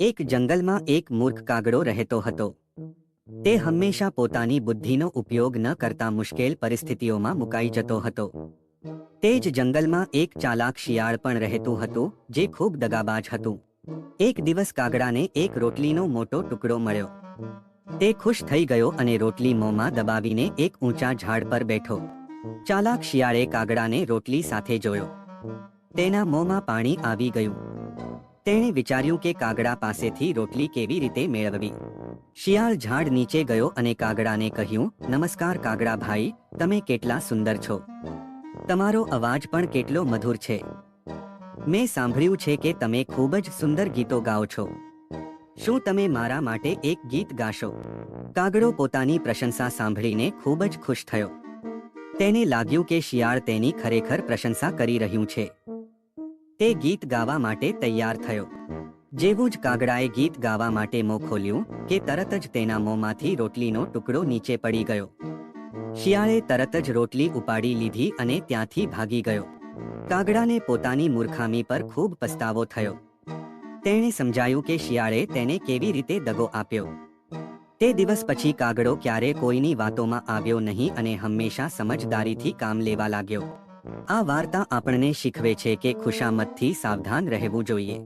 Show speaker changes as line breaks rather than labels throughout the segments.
એક જંગલમાં એક મૂર્ખ કાગડો રહેતો હતો. તે હંમેશા પોતાની બુદ્ધિનો ઉપયોગ ન કરતા મુશ્કેલ પરિસ્થિતિઓમાં મુકાઈ જતો હતો. તે જ જંગલમાં એક ચાલાક શિયાળ પણ રહેતું હતું, જે ખૂબ દગાબાજ હતું. એક દિવસ કાગડાને એક રોટલીનો મોટો ટુકડો મળ્યો. તે ખુશ થઈ ગયો અને રોટલી મોંમાં દબાવીને એક ઊંચા ઝાડ પર બેઠો. ચાલાક શિયાળે કાગડાને રોટલી સાથે જોયો. તેના મોંમાં પાણી આવી ગયું. તેણે વિચાર્યું કે કાગડા પાસેથી રોટલી કેવી રીતે મેળવવી. શિયાળ ઝાડ નીચે ગયો અને કાગડાને કહ્યું, નમસ્કાર કાગડા ભાઈ, તમે કેટલા સુંદર છો. તમારો અવાજ પણ કેટલો મધુર છે. મેં સાંભળ્યું છે કે તમે ખૂબ જ સુંદર ગીતો ગાઓ છો. શું તમે મારા માટે એક ગીત ગાશો? કાગડો પોતાની પ્રશંસા સાંભળીને ખૂબ જ ખુશ થયો. તેને લાગ્યું કે શિયાળ તેની ખરેખર પ્રશંસા કરી રહ્યું છે. તે ગીત ગાવા માટે તૈયાર થયો. જેવું જ કાગડાએ ગીત ગાવા માટે મોં ખોલ્યું કે તરત જ તેના મોંમાંથી રોટલીનો ટુકડો નીચે પડી ગયો. શિયાળે તરત જ રોટલી ઉપાડી લીધી અને ત્યાંથી ભાગી ગયો. કાગડાને પોતાની મૂર્ખામી પર ખૂબ પસ્તાવો થયો. તેણે સમજાયું કે શિયાળે તેને કેવી રીતે દગો આપ્યો. તે દિવસ પછી કાગડો ક્યારે કોઈની વાતોમાં આવ્યો નહીં અને હંમેશા સમજદારીથી કામ લેવા લાગ્યો. આ વાર્તા આપણને શીખવે છે કે ખુશામતથી સાવધાન રહેવું જોઈએ.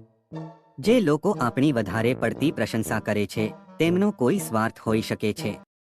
જે લોકો આપણી વધારે પડતી પ્રશંસા કરે છે, તેમનો કોઈ સ્વાર્થ હોઈ શકે છે.